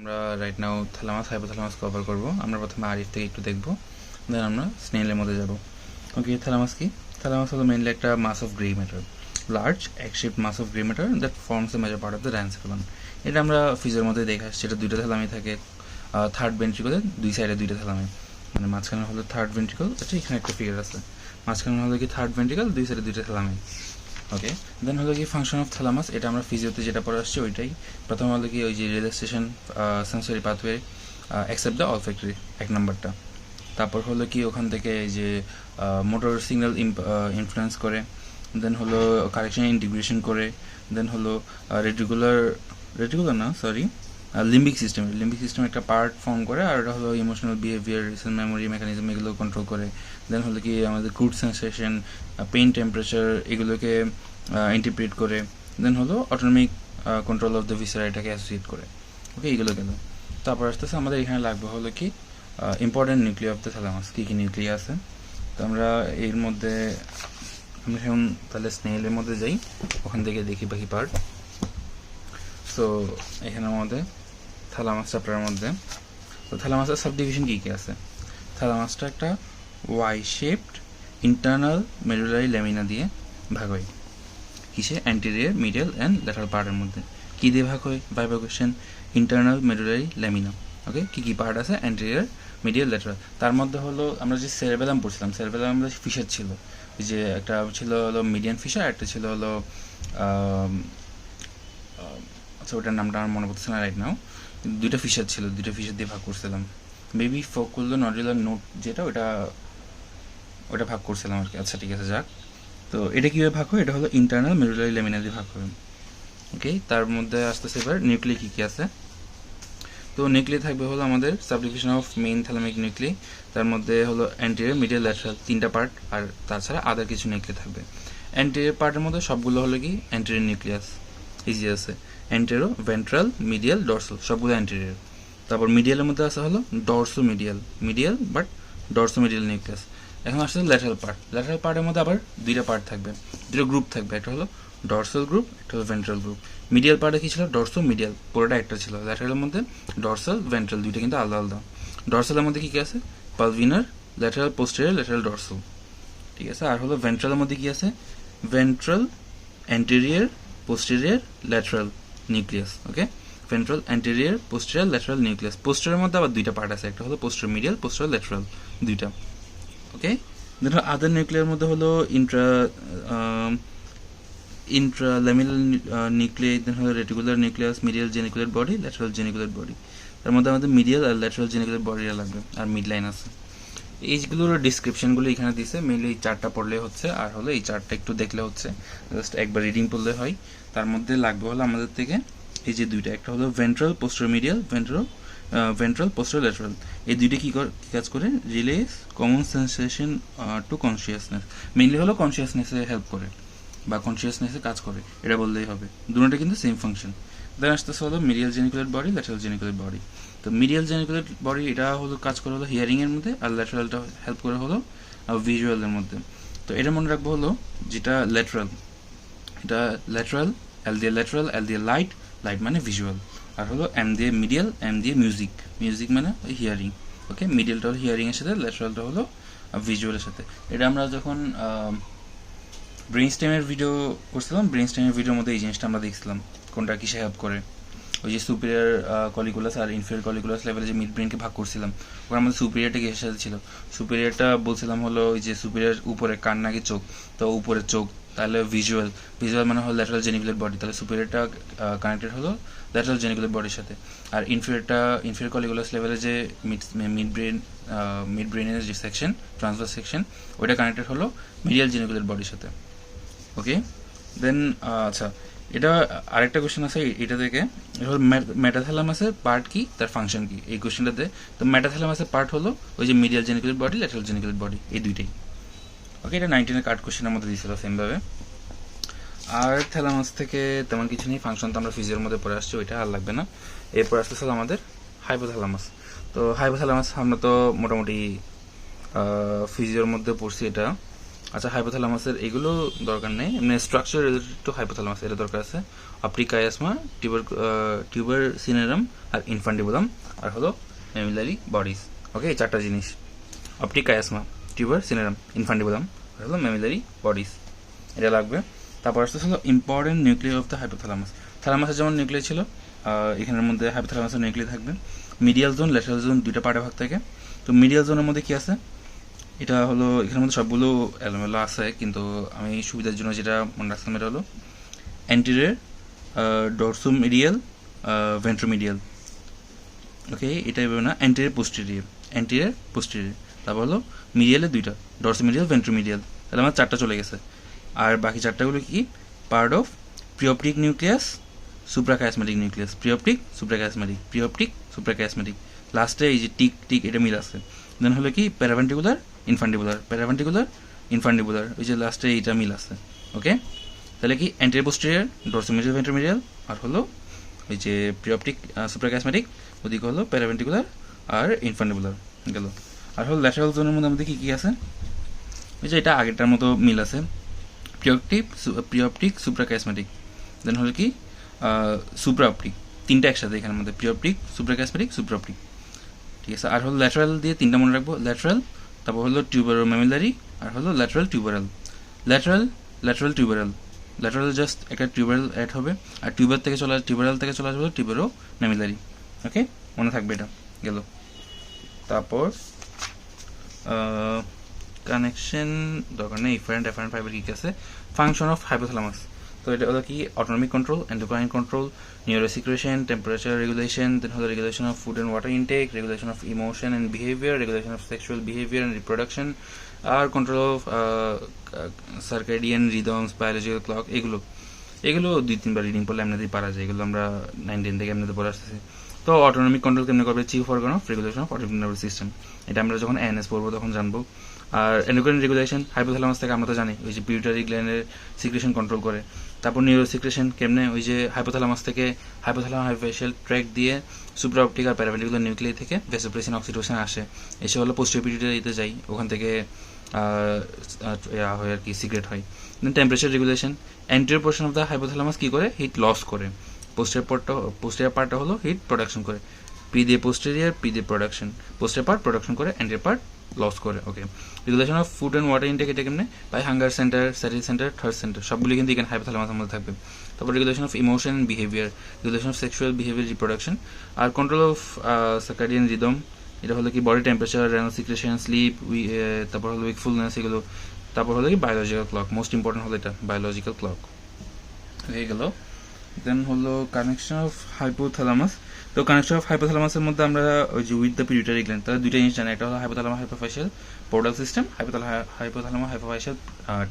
আমরা right now thalamus hypothalamus cover করব। আমরা প্রথমে আরিফ থেকে একটু দেখব, দেন আমরা স্নেলের মধ্যে যাব। ওকে, থ্যালামাস কি? থ্যালামাস হলো মেইনলি একটা mass of grey matter, large egg shaped mass of grey matter that forms a major part of the diencephalon. এটা আমরা ফিজের মধ্যে দেখে আসছি। এটা দুইটা থ্যালামি থাকে, থার্ড ভেন্ট্রিকলের দুই সাইডে দুইটা থ্যালামি, মানে মাঝখানে হলো থার্ড ভেন্ট্রিকল। আচ্ছা, এখানে একটা ফিগার আছে, মাঝখানে হলো কি থার্ড ভেন্ট্রিকল, দুই সাইডে দুইটা থ্যালামি। ওকে, দেন হলো কি ফাংশন অফ থ্যালামাস, এটা আমরা ফিজিওতে যেটা পড়ে আসছি ওইটাই। প্রথম হলো কি ওই যে relaxation sensory pathway accept the olfactory, এক নাম্বারটা। তারপর হলো কি ওখান থেকে এই যে মোটর সিগন্যাল ইনফ্লুয়েন্স করে, দেন হলো কারেকশন ইন্টিগ্রেশন করে, দেন হলো রেটিকুলার না সরি লিম্বিক সিস্টেম একটা পার্ট ফর্ম করে, আর এটা হলো emotional behaviour, recent memory mechanism, এগুলো কন্ট্রোল করে। দেন হলো কি আমাদের ক্রুড সেন্সেশন, পেইন, টেম্পারেচার, এগুলোকে ইন্টারপ্রিট করে। দেন হলো autonomic control of the viscera, এটাকে অ্যাসোসিয়েট করে। ওকে, এগুলো গেল। তারপর আসতেছে আমাদের এখানে লাগবে হলো কি important nuclear of the thalamus, কী কী নিউক্লিয়া আছে। তো আমরা এর মধ্যে আমরা এখন তাহলে স্নেলের মধ্যে যাই, ওখান থেকে দেখি বাকি পার্ট। সো এখানের মধ্যে থ্যালামাস চ্যাপ্টারের মধ্যে, তো থ্যালামাসের সাব ডিভিশন কী কী আছে। থ্যালামাসটা একটা Y shaped internal medullary lamina দিয়ে ভাগ হয়। কিসে? অ্যান্টেরিয়র, মিডিয়াল অ্যান্ড ল্যাটারাল পার্টের মধ্যে। কী দিয়ে ভাগ হয়? By question, internal medullary lamina. Okay, কী কী পার্ট আছে? Anterior, medial, lateral. তার মধ্যে হলো আমরা যে সেরেবেলাম পড়ছিলাম, সেরেবেলাম আমরা ফিশার ছিল, যে একটা ছিল হলো মিডিয়ান ফিশার, একটা ছিল হলো আচ্ছা ওটার নামটা আমার মনে পড়ছে না রাইট নাও। দুইটা ফিশার ছিল, দুইটা ফিশার দিয়ে ভাগ করছিলাম। মেবি ফোকুলো নডুলার নোট যেটা, ওটা ভাগ করছিলাম আর কি। আচ্ছা ঠিক আছে, যাক। তো এটা কীভাবে ভাগ হয়? এটা হলো ইন্টারনাল মেডুলারি ল্যামিনা দিয়ে ভাগ হয়। ওকে, তার মধ্যে আসতেছে এবার নিউক্লিয়ার কী কী আছে। তো নিউক্লিয়ার থাকবে হলো আমাদের subdivision of main thalamic nuclear, তার মধ্যে হলো অ্যান্টেরিয়র, মিডিয়াল, ল্যাটারাল, তিনটা পার্ট, আর তাছাড়া আদার কিছু নিউক্লিয়ার থাকবে। অ্যান্টেরিয়র পার্টের মধ্যে সবগুলো হলো কি অ্যান্টেরিয়র নিউক্লিয়াস, ইজি আছে। অ্যান্টেরো, ভেন্ট্রাল, মিডিয়াল, ডরসাল, সবগুলো অ্যান্টেরিয়র। তারপর মিডিয়ালের মধ্যে আছে হলো ডরসো মিডিয়াল বাট ডরসো মিডিয়াল নিউক্লিয়াস। এখন আসছে ল্যাটারাল পার্ট। ল্যাটারাল পার্টের মধ্যে আবার দুইটা পার্ট থাকবে, দুটো গ্রুপ থাকবে, একটা হলো ডরসাল গ্রুপ, একটা হলো ভেন্ট্রাল গ্রুপ। মিডিয়াল পার্টে কি ছিল? ডরসো মিডিয়াল, পুরোটা একটা ছিল। ল্যাটারালের মধ্যে ডরসাল, ভেন্ট্রাল, দুইটা কিন্তু আলাদা আলাদা। ডরসালের মধ্যে কী কী আছে? Pulvinar, lateral posterior, lateral dorsal, ঠিক আছে। আর হলো ভেন্ট্রালের মধ্যে কী আছে? Ventral, anterior, posterior, lateral nucleus. Okay, ventral, anterior, posterior, lateral nucleus. Posterior মধ্যে আবার দুইটা পার্ট আছে, একটা হলো পোস্টেরিয়র মিডিয়াল, পোস্টেরিয়র ল্যাটারাল, দুইটা। ওকে, দেখো আদার নিউক্লিয়ার মধ্যে হলো ইন্ট্রাল্যামিনাল নিউক্লিয়ার, দেন হলো reticular nucleus, medial geniculate body, lateral geniculate body. তার মধ্যে আমাদের মিডিয়াল আর ল্যাটারাল জেনিকুলার বডিটা লাগবে, আর মিড লাইন আছে। এইগুলোর ডিসক্রিপশনগুলো এখানে দিছে, মেনলি এই চারটা পড়লে হচ্ছে, আর হলো এই চারটা একটু দেখলে হচ্ছে, জাস্ট একবার রিডিং পড়লে হয়। তার মধ্যে লাগবে হলো আমাদের থেকে এই যে দুইটা, একটা হলো ventral posterior medial, ventral posterior lateral. এই দুইটা কী কাজ করে? Relays common sensation to consciousness, mainly হলো কনসিয়াসনেসে হেল্প করে বা কনসিয়াসনেসে কাজ করে, এটা বললেই হবে। দুটোটা কিন্তু সেম ফাংশন। দেন আসতেছে হলো medial geniculate body, lateral geniculate body. তো মিডিয়াল জেনিকুলার বডি এটা হলো কাজ করে হলো হিয়ারিংয়ের মধ্যে, আর ল্যাটারালটা হেল্প করে হলো ভিজুয়ালের মধ্যে। তো এটা মনে রাখবো হলো যেটা ল্যাটারাল, এটা ল্যাটারাল, এল দিয়ে ল্যাটারাল, এল দিয়ে লাইট, লাইট মানে ভিজুয়াল, আর হলো এম দিয়ে মিডিয়াল, এম দিয়ে মিউজিক, মিউজিক মানে হিয়ারিং। ওকে, মিডিয়ালটা হলো হিয়ারিংয়ের সাথে, ল্যাটারালটা হলো ভিজুয়ালের সাথে। এটা আমরা যখন ব্রেন স্টেমের ভিডিও করছিলাম, ব্রেন স্টেমের ভিডিওর মধ্যে এই জিনিসটা আমরা দেখছিলাম, কোনটা কিসে হেল্প করে। ওই যে সুপিরিয়র কলিকুলাস আর ইনফেরিয়র কলিকুলাস লেভেলে যে মিড ব্রেনকে ভাগ করছিলাম, ওখানে আমাদের সুপিরিয়রটা কিসের সাথে ছিল? সুপিরিয়রটা বলছিলাম হলো ওই যে সুপিরিয়র উপরে কান নাকি চোখ, তো উপরে চোখ, তাহলে ভিজুয়াল মানে হলো ল্যাটারাল জেনিকুলার বডি, তাহলে সুপিরিয়রটা কানেক্টেড হলো ল্যাটারাল জেনিকুলার বডির সাথে। আর ইনফেরিয়র কলিকুলাস লেভেলে যে মিড ব্রেনের যে সেকশন, ট্রান্সভার্স সেকশন, ওইটা কানেক্টেড হলো মিডিয়াল জেনিকুলার বডির সাথে। ওকে, দেন আচ্ছা, এটা আরেকটা কোশ্চেন আছে এটা থেকে, মেটাথ্যালামাসের পার্ট কি, তার ফাংশন কি, এই কোশ্চেনটাতে। তো মেটাথ্যালামাসের পার্ট হলো ওই যে medial geniculate body, lateral geniculate body, এই দুইটাই। ওকে, এটা 19-এর কার্ড কোশ্চেনের মধ্যে দিয়েছিল সেমভাবে। আর থ্যালামাস থেকে তেমন কিছু নেই, ফাংশন তো আমরা ফিজিওর মধ্যে পড়ে আসছি, ওইটা আর লাগবে না। এরপর আসতেছিল আমাদের হাইপোথ্যালামাস। তো হাইপোথ্যালামাস আমরা তো মোটামুটি ফিজিওর মধ্যে পড়ছি এটা। আচ্ছা, হাইপোথ্যালামাসের এগুলো দরকার নেই, এমনি স্ট্রাকচার রিলেটেড টু হাইপোথ্যালামাস এটা দরকার আছে। অপটিক কায়াসমা, টিউবার সিনেরাম আর ইনফান্ডিবুলাম আর হলো মেমিলারি বডিজ। ওকে, এই চারটা জিনিস, optic chiasma, tuber cinereum, infundibulum আর হলো মেমিলারি বডিজ, এটা লাগবে। তারপর আসতে হলো important nuclear of the hypothalamus. থ্যালামাসের যেমন নিউক্লিয়ার ছিল, এখানের মধ্যে হাইপোথ্যালামাসের নিউক্লিয়ার থাকবে। মিডিয়াল জোন, ল্যাটারাল জোন দুইটা পার্টে ভাগ থাকে। তো মিডিয়াল জোনের মধ্যে কি আছে, এটা হলো এখানের মধ্যে সবগুলো এলোমেলো আছে, কিন্তু আমি সুবিধার জন্য যেটা মনে রাখছিলাম এটা হলো অ্যান্টিরিয়র, ডরসোমিডিয়াল, ভেন্ট্রোমিডিয়াল। ওকে, এটা এভাবে না, অ্যান্টিরিয়র পোস্টেরিয়র। তারপর হলো মিডিয়ালে দুইটা, ডরসোমিডিয়াল, ভেন্ট্রোমিডিয়াল। তাহলে আমার চারটা চলে গেছে। আর বাকি চারটাগুলো কি, পার্ট অফ প্রিঅপটিক নিউক্লিয়াস, সুপ্রাকায়াসমেটিক নিউক্লিয়াস, প্রিঅপটিক, সুপ্রাকায়াসমেটিক, প্রিঅপটিক, সুপ্রাকায়াসমেটিক। লাস্টে এই যে টিক টিক এটা মিল আছে। দেন হলো কি প্যারাভেন্টিকুলার, ইনফান্ডিবুলার, প্যারাভেন্টিকুলার, ইনফান্ডিবুলার, ওই যে লাস্টে এইটা মিল আছে। ওকে, তাহলে কি অ্যান্টেরিয়র পোস্টেরিয়র, ডরসোমিডিয়াল, ভেন্ট্রোমিডিয়াল আর হলো ওই যে প্রিঅপটিক, সুপ্রাকায়াসমেটিক, ওদিকে হলো প্যারাভেন্টিকুলার আর ইনফান্ডিবুলার গেল। আর হলো ল্যাটারাল জোনের মধ্যে আমাদের কী কী আছে, ওই যে এটা আগেরটার মতো মিল আছে, প্রিঅপটিক, সুপ্রাকায়াসমেটিক। দেন হলো কি সুপ্রাঅপটিক, তিনটা একসাথে এখানের মধ্যে, প্রিঅপটিক, সুপ্রাকায়াসমেটিক, সুপ্রাঅপটিক। ঠিক আছে, আর হলো ল্যাটারাল দিয়ে তিনটা মনে রাখবো, ল্যাটারাল, তারপর হলো টিউবারো মেমিলারি আর হলো ল্যাটারাল টিউবারাল। ল্যাটারাল টিউবারাল, ল্যাটারাল জাস্ট একটা টিউবারাল অ্যাড হবে, আর টিউবারাল থেকে চলে আসবে টিউবারো মেমিলারি। ওকে, মনে থাকবে এটা গেল। তারপর কানেকশন দরকার নেই, ইফারেন্ট এফারেন্ট ফাইবার কী আছে, ফাংশন অফ হাইপোথ্যালামাস। তো এটা হলো কি autonomic control, endocrine control, neurosecretion, temperature regulation, then হলো regulation of food and water intake, regulation of emotion and behaviour, regulation of sexual behaviour and reproduction, আর control of circadian rhythms, biological clock. এগুলো 2-3 বার reading পড়লে এমনিতেই পারা যায়, এগুলো আমরা 9-10 থেকে এমনিতে পড়ে আসতেছি। তো অটোনমিক কন্ট্রোল কেমনে করবে, chief organ of regulation of autonomic nervous system, এটা আমরা যখন এনএস পড়বো তখন জানবো। আর এন্ডোক্রাইন রেগুলেশন, হাইপোথ্যালামাস থেকে আমরা তো জানি ওই যে পিউটারি গ্ল্যান্ডের সিক্রেশন কন্ট্রোল করে। তারপর নিউরো সিক্রেশন কেমনে, ওই যে হাইপোথ্যালামাস থেকে হাইপোথ্যালামাস হাইপোফেশিয়াল ট্র্যাক দিয়ে সুপ্রাঅপটিক আর প্যারাভেন্টিকুলার নিউক্লিয়াই থেকে ভ্যাসোপ্রেসিন, অক্সিটোসিন আসে, এসে হলো পোস্টেরিয়র পিটুইটারিতে যায়, ওখান থেকে হয় আর কি সিক্রেট হয়। Then temperature regulation, anterior portion of the hypothalamus কী করে, হিট লস করে, পোস্টেরিয়র পার্টটা হলো হিট প্রোডাকশন করে, পি দিয়ে প্রোডাকশন, পোস্টেরিয়র পার্ট প্রোডাকশন করে, অ্যান্টেরিয়র পার্ট লস করে। Okay, regulation of food and water intake, এটা কেমনে, by hunger centre, satiety centre, thirst centre, সবগুলি কিন্তু এখানে হাইপোথ্যালামাসের মধ্যে থাকবে। তারপর regulation of emotion and behaviour, regulation of sexual behaviour, reproduction, আর কন্ট্রোল অফ সার্কাডিয়ান রিদম, এটা হলো কি body temperature, renal secretion, sleep, তারপর হলো উইকফুলনেস, এগুলো। তারপর হলো কি বায়োলজিক্যাল ক্লক, মোস্ট ইম্পর্টেন্ট হলো এটা বায়োলজিক্যাল ক্লক হয়ে গেল। দেন হলো কানেকশন অফ হাইপোথ্যালামাস। তো কানেকশন অফ হাইপোথ্যালামাসের মধ্যে আমরা ওই যে উইথ দ্য পিউটারি গ্ল্যান্ড, তাহলে দুইটা জিনিস জানি, একটা হলো hypothalamus hypophyseal portal system, hypothalamus hypophyseal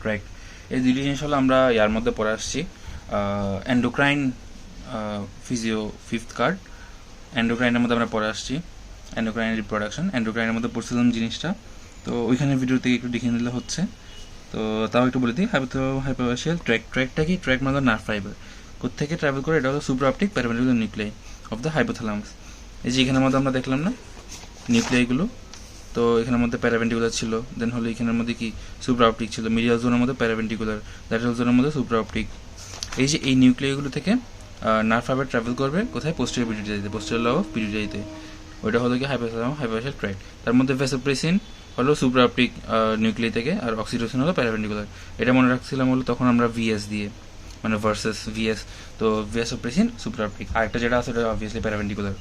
tract. এই দুইটা জিনিস হলো আমরা ইয়ার মধ্যে পড়ে আসছি, এন্ডোক্রাইন ফিজিও ফিফথ কার্ড, এন্ডোক্রাইনের মধ্যে আমরা পড়ে আসছি এন্ডোক্রাইন রিপ্রোডাকশন, এন্ডোক্রাইনের মধ্যে পড়ছিলাম জিনিসটা, তো ওইখানে ভিডিও থেকে একটু দেখে নিলে হচ্ছে। তো তাও একটু বলে দিই, হাইপোফাইশিয়াল ট্র্যাক্টটা কি, ট্র্যাক মানে নার্ভ ফাইবার, কোথেকে ট্রাভেল করে, এটা হলো সুপ্রাঅপটিক প্যারাভেন্টিকুলার নিউক্লিয়াই অফ দ্য হাইপোথ্যালামাস। এই যে এখানের মধ্যে আমরা দেখলাম না নিউক্লিয়াইগুলো, তো এখানের মধ্যে প্যারাভেন্টিকুলার ছিল, দেন হলো এখানের মধ্যে কি সুপ্রাঅপটিক ছিল, মিডিয়াল জোনের মধ্যে প্যারাভেন্টিকুলার, ল্যাটারাল জোনের মধ্যে সুপ্রাঅপটিক। এই যে এই নিউক্লিয়াইগুলো থেকে নার্ভ ফাইবার ট্রাভেল করবে কোথায়, পোস্টেরিয়র পিটুইটারিতে, পোস্টেরিয়র লব অফ পিটুইটারিতে, ওইটা হলো কি হাইপোথ্যালামাস হাইপোফাইশিয়াল ট্র্যাক্ট। তার মধ্যে ভ্যাসোপ্রেসিন হলো সুপ্রাঅপটিক নিউক্লিয়াই থেকে, আর অক্সিটোসিন হলো প্যারাভেন্টিকুলার। এটা মনে রাখছিলাম হলো তখন আমরা ভিএস দিয়ে, মানে ভার্সেস ভিএস, তো ভ্যাসোপ্রেসিন সুপ্রাঅপটিক, আরেকটা যেটা আছে ওটা অবভিয়াসলি প্যারাভেন্টিকুলার।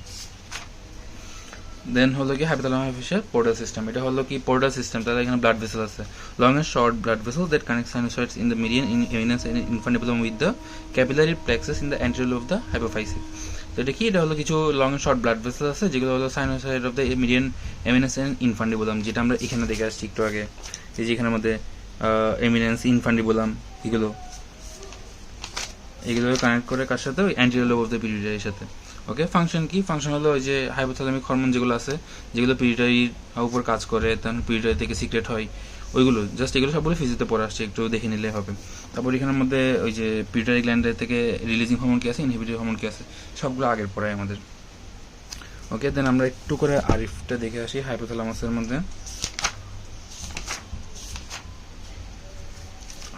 দেন হলো কি হাইপোথ্যালামাস হাইপোফাইশিয়াল পোর্টাল সিস্টেম, এটা হলো কি পোর্টাল সিস্টেম, তাহলে এখানে ব্লাড ভেসেল আছে, long and short blood vessel that connect sinusoids in the median eminence and infundibulum with the capillary plexus in the anterior of the hypophysis. তো এটা কি, এটা হলো কিছু long and short blood vessel আছে যেগুলো হলো sinusoid of the median eminence and infundibulum, যেটা আমরা এখানে দেখে আসছি একটু আগে, এই যে এখানের মধ্যে এমিনেন্স, ইনফান্ডিবুলাম, এগুলো কানেক্ট করে কার সাথে, ওই অ্যান্টেরিয়র লোব অফ দ্য পিটুইটারির সাথে। ওকে, ফাংশন কি, ফাংশন হলো ওই যে হাইপোথ্যালামিক হরমোন যেগুলো আছে, যেগুলো পিটুইটারির উপর কাজ করে, তখন পিটুইটারি থেকে সিক্রেট হয়, ওইগুলো জাস্ট এগুলো সবগুলো ফিজিতে পড়ে আসছে, একটু দেখে নিলে হবে। তারপর এখানের মধ্যে ওই যে পিটুইটারি গ্ল্যান্ডের থেকে রিলিজিং হরমোন কি আছে, ইনহিবিটরি হরমোন কি আছে, সবগুলো আগের পড়ায় আমাদের। ওকে, দেন আমরা একটু করে আরিফটা দেখে আসি হাইপোথ্যালামাসের মধ্যে।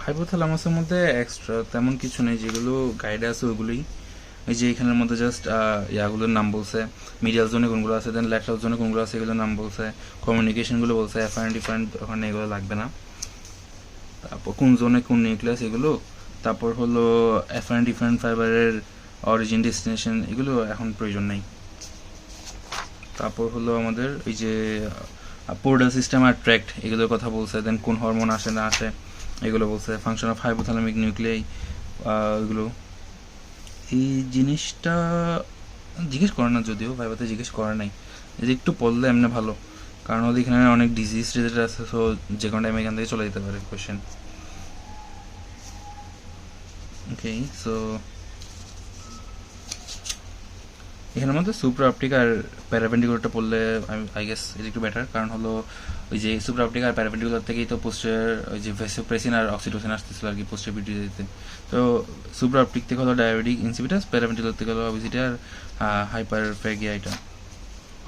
হাইপোথ্যালামাসের মধ্যে এক্সট্রা তেমন কিছু নেই, যেগুলো গাইডে আছে ওইগুলোই। এই যে এখানের মধ্যে জাস্ট ইয়াগুলোর নাম বলছে, মিডিয়াল জোনে কোনগুলো আছে, দেন ল্যাটারাল জোনে কোনগুলো আছে এগুলোর নাম বলছে, কমিউনিকেশনগুলো বলছে, অ্যাফারেন্ট ডিফারেন্ট ওখানে এগুলো লাগবে না। তারপর কোন জোনে কোন নিউক্লিয়াস এগুলো, তারপর হলো অ্যাফারেন্ট ডিফারেন্ট ফাইবারের অরিজিন ডেস্টিনেশন, এগুলো এখন প্রয়োজন নেই। তারপর হলো আমাদের এই যে পোর্টাল সিস্টেম আর ট্র্যাক্ট এগুলোর কথা বলছে, দেন কোন হরমোন আসে না আসে এগুলো বলছে, ফাংশন অফ হাইপোথ্যালামিক নিউক্লিয়াই এগুলো। এই জিনিসটা জিজ্ঞেস করে না, যদিও ভাইবাতে জিজ্ঞেস করে নাই, যদি একটু পড়লে এমনি ভালো, কারণ হলো এখানে অনেক ডিজিজ রিলেটেড আছে, সো যে কোনো টাইমে এখান থেকে চলে যেতে পারে কোয়েশ্চেন। ওকে, সো এখানের মধ্যে সুপ্রা অপটিক আর প্যারাপেন্ডিকুলারটা পড়লে আই গেস এটা একটু বেটার, কারণ হলো ওই যে সুপ্রা অপটিক আর প্যারাপেন্ডিকুলার থেকেই তো পোস্টের ওই যে ভেসোপ্রেসিন আর অক্সিটোসিন আসতেছিল আর কি পোস্টের পিটি দিতে। তো সুপ্রা অপটিক থেকে হলো ডায়াবেটিক ইনসিপিটাস, প্যারাপেন্ডিকুলার থেকে হলো অবিসিটি আর হাইপারফেগিয়া এটা।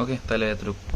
ওকে, তাহলে এতটুকু।